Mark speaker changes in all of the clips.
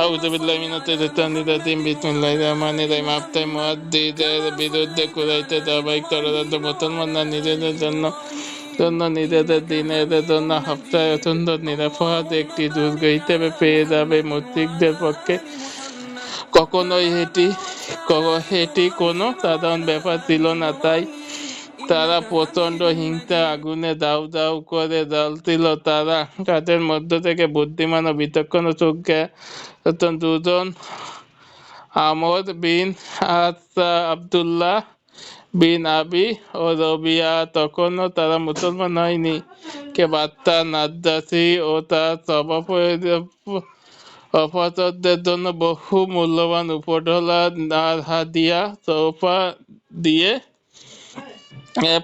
Speaker 1: আউযুবিল্লাহি মিনাশ শাইতানির রাজিম। বিসমিল্লাহির রহমানির রহিম। আফতায় মুয়াদ্দিদের বিরুদ্ধে কুরাইশদের ধারাবাহিক ষড়যন্ত্র। মুসলমানরা নিজেদের জন্য নিজেদের দিনের জন্য হাফতায় অত্যন্ত নিরাপদ একটি দুর্গ হিসেবে পেয়ে যাবে। মুশরিকদের পক্ষে কখনোই এটি কোনো সাধারণ ব্যাপার ছিল না। তাই তারা প্রচন্ড হিংসা আগুনে দাউ দাউ করে জ্বলছিল। তারা তাদের মধ্য থেকে বুদ্ধিমান ও বিচক্ষণ দুজন, আমর বিন আব্দুল্লাহ বিন আবি ও রবিয়া, তখনও তারা মুসলমান হয়নি। কে বার্তা নাজ্জাশী ও তার সভাপতিদের জন্য বহু মূল্যবান উপঢৌলা আর হাদিয়া তোহফা দিয়ে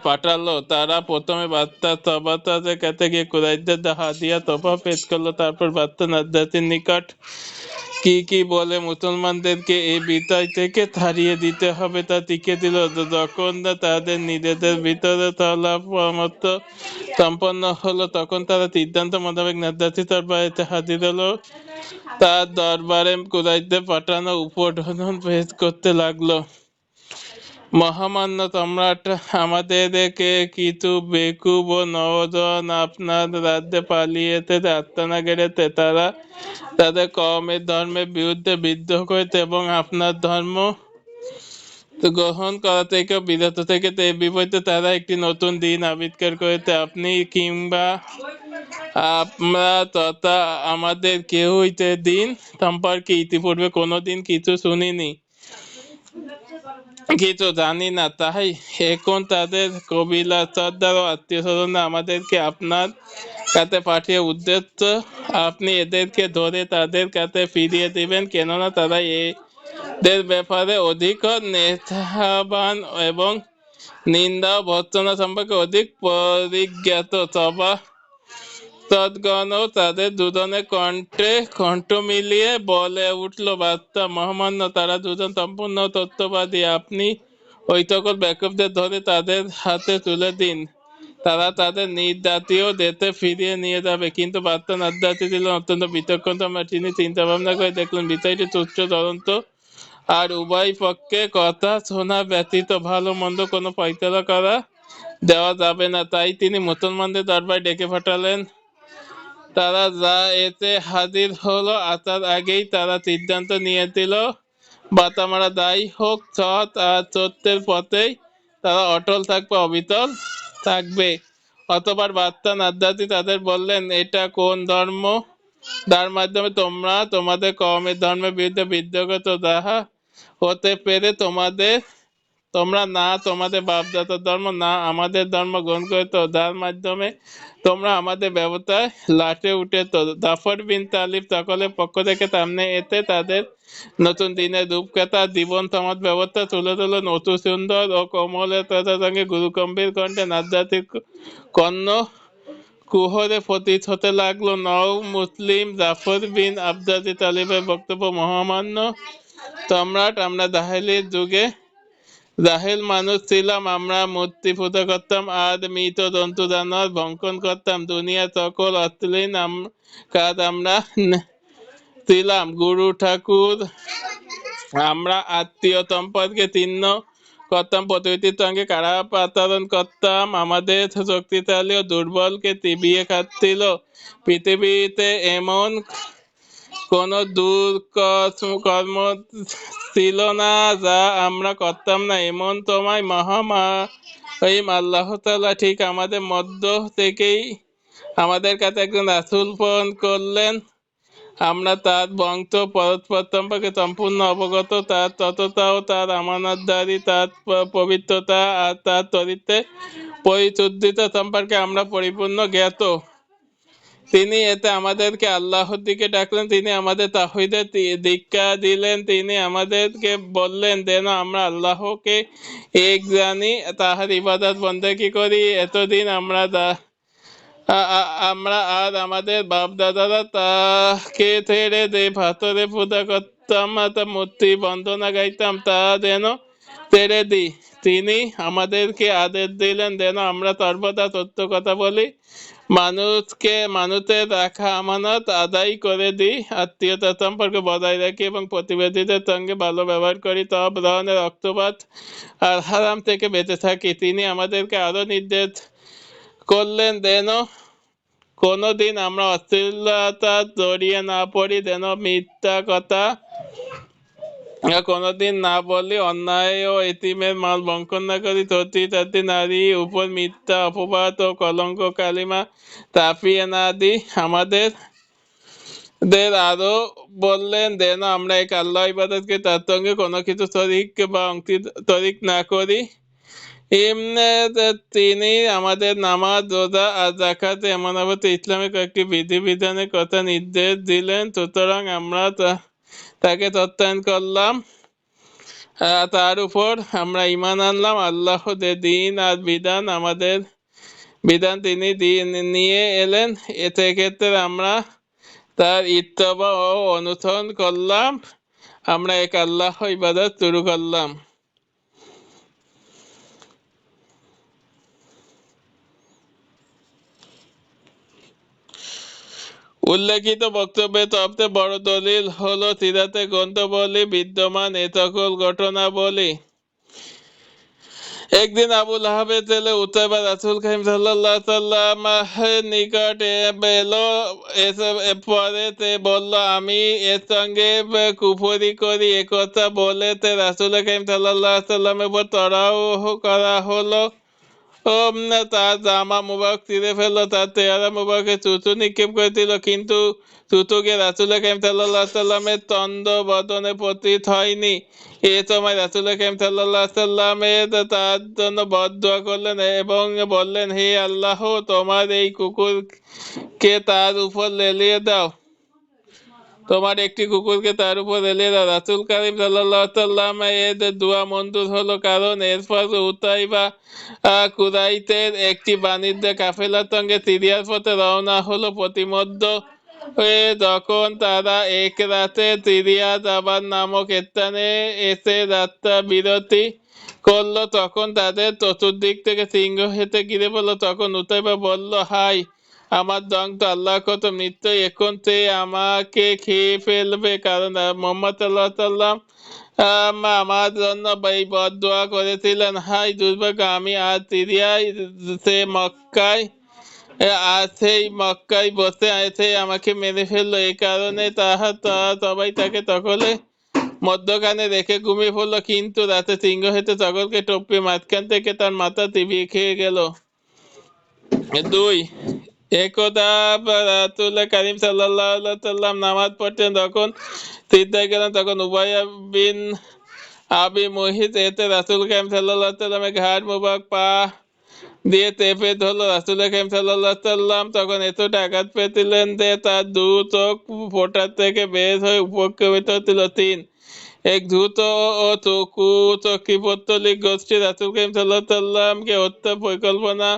Speaker 1: পাঠালো। তারা প্রথমে বার্তা সভাপতিদের কাছে গিয়ে কুরাইশদের হাদিয়া তোহফা পেশ করলো। তারপর বার্তা নাজ্জাশীর নিকট কি কি বলে মুসলমানদেরকে এই বিজয় থেকে ছাড়িয়ে দিতে হবে তা শিখিয়ে দিল। যখন তাদের নিজেদের ভিতরে পরামর্শ সম্পন্ন হলো, তখন তারা সিদ্ধান্ত মোতাবেক নাজ্জাশীর দরবারে হাজির হলো। তার দরবারে কুরাইশদের পাঠানো উপঢৌকন পেশ করতে লাগলো। মহামান্য সম্রাট, আমাদেরকে কিছু বেকুব ও নওজোয়ান আপনার রাজ্যে পালিয়েছে, আস্তানা গেড়েছে। তারা তাদের কওমের ধর্মের বিরুদ্ধে বিদ্রোহ করেছে এবং আপনার ধর্ম গ্রহণ করা থেকে বিরত থেকেছে। এর বিপরীতে তারা একটি নতুন দিন আবিষ্কার করেছে। আপনি কিংবা আমরা তথা আমাদের কেউই তে দিন সম্পর্কে ইতিপূর্বে কোনোদিন কিছু শুনিনি, কিছু জানি না। তাই এখন তাদের কবিলা, সর্দার ও আত্মীয় স্বজনরা আমাদেরকে আপনার কাছে পাঠিয়ে উদ্দেশ্য আপনি এদেরকে ধরে তাদের কাছে ফিরিয়ে দিবেন, কেননা তারা এদের ব্যাপারে অধিক নেশাবান এবং নিন্দা ও ভর্ৎসনা সম্পর্কে অধিক পরিজ্ঞাত। সভাসদগণও তাদের দুজনের কণ্ঠ মিলিয়ে বলে উঠল, বার্তা মহামান্য, তারা দুজন সম্পূর্ণ তথ্যবাদী। আপনি ওই সকল বেকুবদের ধরে তাদের হাতে তুলে দিন, তারা তাদের নিজ জাতীয় দেশে ফিরিয়ে নিয়ে যাবে। কিন্তু বার্তা নাজ্জাশী ছিলেন অত্যন্ত বিচক্ষণ সম্রাট। তিনি চিন্তা ভাবনা করে দেখলেন বিষয়টি তুচ্ছ তদন্ত আর উভয় পক্ষে কথা শোনা ব্যতীত ভালো মন্দ কোনো ফয়সালা করা দেওয়া যাবে না। তাই তিনি মুসলমানদের দরবারে ডেকে পাঠালেন। তারা যা এতে হাজির হলো। আসার আগেই তারা সিদ্ধান্ত নিয়েছিল, বাতা মারা দায়ী হোক, সৎ আর সত্যের পথেই তারা অটল থাকবে, অবিচল থাকবে। অতঃপর বার্তা নাজ্জাশী তাদের বললেন, এটা কোন ধর্ম যার মাধ্যমে তোমরা তোমাদের কওমের ধর্মের বিরুদ্ধে বিদ্রোহ করছো? যাহা হতে পেরে তোমরা না তোমাদের বাপদাদার ধর্ম না আমাদের ধর্ম গ্রহণ করেছ, যার মাধ্যমে তোমরা আমাদের ব্যবস্থায় লাটে উঠেছ। জাফর বিন তালিব সকলের পক্ষ থেকে সামনে এতে তাদের নতুন দিনের রূপকথা, জীবন সমাজ ব্যবস্থা তুলে ধরলেন। অতি সুন্দর ও কোমলতার সঙ্গে গুরুগম্ভীর কণ্ঠে নাজ্জাশীর কর্ণ কুহরে পতিত হতে লাগলো। নও মুসলিম জাফর বিন আবদাদি তালিবের বক্তব্য, মহামান্য সম্রাট, আমরা জাহেলির যুগে জাহেল মানুষ ছিলাম। আমরা মূর্তি পূজা করতাম আর মৃত জন্তু জানোয়ার ভক্ষণ করতাম। দুনিয়ার সকল অশ্লীল কাজ আমরা ছিলাম। গুরু ঠাকুর, আমরা আত্মীয় সম্পর্কে ছিন্ন করতাম, প্রতিবেশীর সঙ্গে খারাপ আচরণ করতাম, আমাদের শক্তিশালী ও দুর্বলকে চিবিয়ে খাচ্ছিল। পৃথিবীতে এমন কোন দুষ্কর্ম ছিল না যা আমরা করতাম না। এমন সময় মহামহিম আল্লাহ তাআলা ঠিক আমাদের মধ্য থেকেই আমাদের কাছে একজন রাসূল প্রেরণ করলেন। আমরা তার বংশ পরস্পর সম্পর্কে সম্পূর্ণ অবগত। তার সততা ও তার আমানতদারি, তার পবিত্রতা আর তার চরিত্রের পরিশুদ্ধতা সম্পর্কে আমরা পরিপূর্ণ জ্ঞাত। তিনি এতে আমাদেরকে আল্লাহর দিকে ডাকলেন, তিনি আমাদের তাওহীদের দীক্ষা দিলেন। তিনি আমাদেরকে বললেন যেন আমরা আল্লাহকে এক জানি, তাহার ইবাদত বন্দেগী করি। এতদিন আমরা আর আমাদের বাপ দাদারা তাকে ছেড়ে যে পাথরে পূজা করতাম, মূর্তি বন্দনা গাইতাম, তা যেন ছেড়ে দিই। তিনি আমাদেরকে আদেশ দিলেন যেন আমরা সর্বদা সত্য কথা বলি, মানুষের রাখা আমানত আদায় করে দিই, আত্মীয়তা সম্পর্ক বজায় রাখি এবং প্রতিবেশীদের সঙ্গে ভালো ব্যবহার করি, সব ধরনের রক্তপাত আর হারাম থেকে বেঁচে থাকি। তিনি আমাদেরকে আরো নির্দেশ করলেন যেন কোনোদিন আমরা অশ্লীলতা জড়িয়ে না পড়ি, যেন মিথ্যা কথা কোনোদিন না বলি, অন্যায় ও এতিমের মাল বঙ্কন না করি, সতী সাথী নারী উপর মিথ্যা অপবাদ ও কলঙ্ক কালিমা চাপিয়ে না দিই। আমাদের আরো বললেন যেন আমরা এক আল্লাহ ইবাদতকে তার সঙ্গে কোনো কিছু শরীক বা শরীক না করি। তিনি আমাদের নামাজ, রোজা আর জাকাত এমন অবস্থা ইসলামের কয়েকটি বিধিবিধানের কথা নির্দেশ দিলেন, সুতরাং আমরা তাকে সত্যায়ন করলাম, তার উপর আমরা ঈমান আনলাম। আল্লাহ যে দিন আর বিধান তিনি নিয়ে এলেন, সেক্ষেত্রে আমরা তার ইত্তেবা ও অনুসরণ করলাম, আমরা এক আল্লাহ ইবাদত শুরু করলাম। উল্লেখিত বক্তব্যের সবচেয়ে বড় দলিল হলো সিরাতের গ্রন্থবলী বিদ্যমান এ সকল ঘটনাবলী। একদিন আবু লাহাবের ছেলে উতাইবা রাসূল কারীম সাল্লাল্লাহু আলাইহি সাল্লামের নিকট এলো, পরে সে বলল, আমি এর সঙ্গে কুফরি করি। একথা বলে রাসূল কারীম সাল্লাল্লাহু আলাইহি সাল্লামের উপর চড়াও করা হলো। তার জামা মুবারক ছিঁড়ে ফেললো, তার চেহারা মুবারকে থুতু নিক্ষেপ করেছিল, কিন্তু থুতুকে রাসূল কারীম সাল্লাল্লাহু আলাইহি সাল্লামের তন্দ বদনে পতিত হয়নি। এ সময় রাসূল কারীম সাল্লাল্লাহু আলাইহি সাল্লাম তার জন্য বদদুয়া করলেন এবং বললেন, হে আল্লাহ, তোমার এই কুকুরকে তার উপর লেলিয়ে দাও, তোমার একটি কুকুরকে তার উপর লেলিয়ে দাও। রাসূল কারীম সাল্লাল্লাহু আলাইহি সাল্লাম এর দোয়া মঞ্জুর হলো, কারণ এরপর উতাইবা কুরাইশের একটি বাণিজ্য কাফেলার সঙ্গে সিরিয়ার পথে রওনা হলো। প্রতিমধ্যে যখন তারা এক রাতে সিরিয়া যাবার নামক স্থানে এসে যাত্রা বিরতি করলো, তখন তাদের চতুর্দিক থেকে সিংহ হেঁটে ঘিরে পড়লো। তখন উতাইবা বলল, হাই আমার জং তো আল্লাহর কসম, নিশ্চয়ই এখন সে আমাকে খেয়ে ফেলবে, কারণ মুহাম্মদ সাল্লাল্লাহু আলাইহি সাল্লাম আমার জন্য এই বদদুয়া করেছিলেন। হাই দুর্ভাগ্য, আমি আজ সিরিয়ায়, সেই মক্কায় বসে আছে, আমাকে মেরে ফেললো। এই কারণে সবাই তাকে সকলে মধ্যখানে রেখে ঘুমিয়ে পড়লো, কিন্তু রাতে সিংহ হেঁটে সকলকে টপকে মাঝখান থেকে তার মাথা চিবিয়ে খেয়ে গেল। 2, একদা রাসূল কারীম সাল্লাল্লাহু আলাইহি সাল্লাম নামাজ পড়তেন, যখন সিজদায় গেলেন, তখন উবাইয়া বিন আবি মুহিত এতে রাসূল কারীম সাল্লাল্লাহু আলাইহি সাল্লামের ঘাড় মুবারক পা দিয়ে চেপে ধরল। রাসূল কারীম সাল্লাল্লাহু আলাইহি সাল্লাম তখন এতটা আঘাত পেয়েছিলেন যে তার দু চোখ ফোঁটা থেকে বের হয়ে উপক্রমিত হচ্ছিল। 3, এক দ্রুত ও চকিপত্তলিক গোষ্ঠী রাসূল কারীম সাল্লাল্লাহু আলাইহি সাল্লামকে হত্যা পরিকল্পনা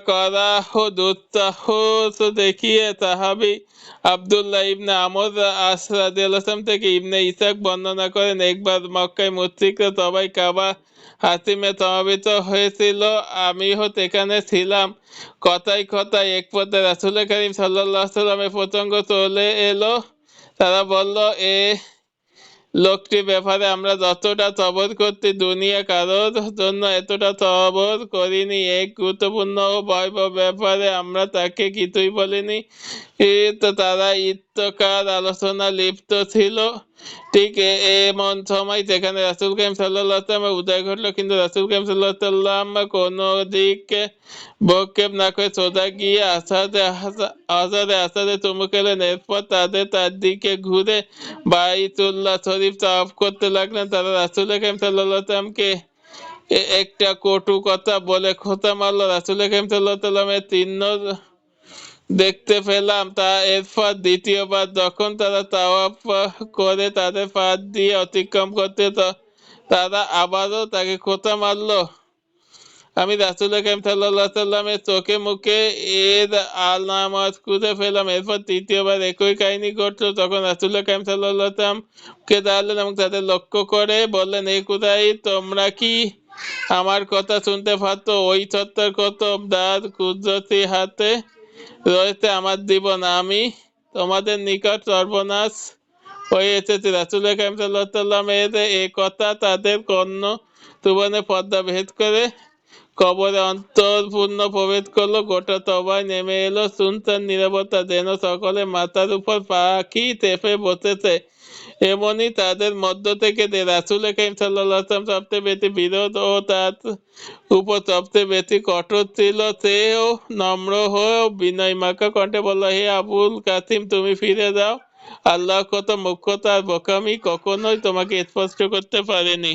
Speaker 1: করা ও দুঃসাহস দেখিয়ে সাহাবী আব্দুল্লাহ ইবনে আমর আস রাদিয়াল্লাহু আনহু থেকে ইবনে ইসহাক বর্ণনা করেন, একবার মক্কায় মুশরিকরা সবাই কাবা হাতিমে সমাবেত হয়েছিল, আমিও সেখানে ছিলাম। কথায় কথায় এক পর্যায়ে রাসূল কারীম সাল্লাল্লাহু আলাইহি সাল্লামের প্রসঙ্গ চলে এলো। তারা বলল, এ লোকটির ব্যাপারে আমরা যতটা সবর করতে দুনিয়া কারোর জন্য এতটা সবর করিনি। এক গুরুত্বপূর্ণ ও ভয়াবহ ব্যাপারে আমরা তাকে কিছুই বলিনি। তারা ইত্তকার আলোচনা লিপ্ত ছিল। ঠিক এমন সময় যেখানে রাসূল কারীম সাল্লাল্লাহু আলাইহি সাল্লামের উদয় ঘটলো, কিন্তু রাসূল কারীম সাল্লাল্লাহু আলাইহি সাল্লাম কোনো দিকে ভ্রুক্ষেপ না করে সোজা গিয়ে আসাদে চুমু খেলেন। এরপর তার দিকে ঘুরে বাইতুল্লাহ শরীফ তাওয়াফ করতে লাগলেন। তারা রাসূল কারীম সাল্লাল্লাহু আলাইহি সাল্লামকে একটা কটু কথা বলে খোঁচা মারল। রাসূল কারীম সাল্লাল্লাহু আলাইহি সাল্লামের চিহ্ন দেখতে পেলাম। এরপর দ্বিতীয়বার যখন তারা তাওয়াফ করে তাদের পাশ দিয়ে অতিক্রম করতে, তারা আবারও তাকে খোঁচা মারল। আমি রাসূল কারীম সাল্লাল্লাহু আলাইহি সাল্লামের চোখে মুখে এর আলামত খুঁজে পেলাম। এরপর তৃতীয়বার একই কাহিনী ঘটলো। তখন রাসূল কারীম সাল্লাল্লাহু আলাইহি সাল্লাম কে দাঁড়ালেন এবং তাদের লক্ষ্য করে বললেন, এ কুরাইশ, তোমরা কি আমার কথা শুনতে পারতো, ওই সত্তর কত দ্বার কুদরতি হাতে রয়েছে আমার জীবন, আমি তোমাদের নিকট সর্বনাশ হয়ে এসেছি। রাসূল কারীম সাল্লাল্লাহু আলাইহি ওয়াসাল্লাম এর এ কথা তাদের কর্ণ তুবনে পর্দা ভেদ করে কবরে অন্তর্পূর্ণ প্রবেশ করলো। গোটা তবায় নেমে এলো শুনশান নীরবতা, যেন সকলে মাথার উপর পাখি চেপে বসেছে। এমনি তাদের মধ্য থেকে যে রাসূল কারীম সাল্লাল্লাহু আলাইহি ওয়াসাল্লাম সবচেয়ে বেশি বিরোধ ও তার উপর সবচেয়ে বেশি কঠোর ছিল, সেও নম্র হয়ে বিনয় মাখা কণ্ঠে বলল, হে আবুল কাসিম, তুমি ফিরে যাও। আল্লাহ কত মুখ্যতা আর বোকামি কখনোই তোমাকে স্পষ্ট করতে পারেনি।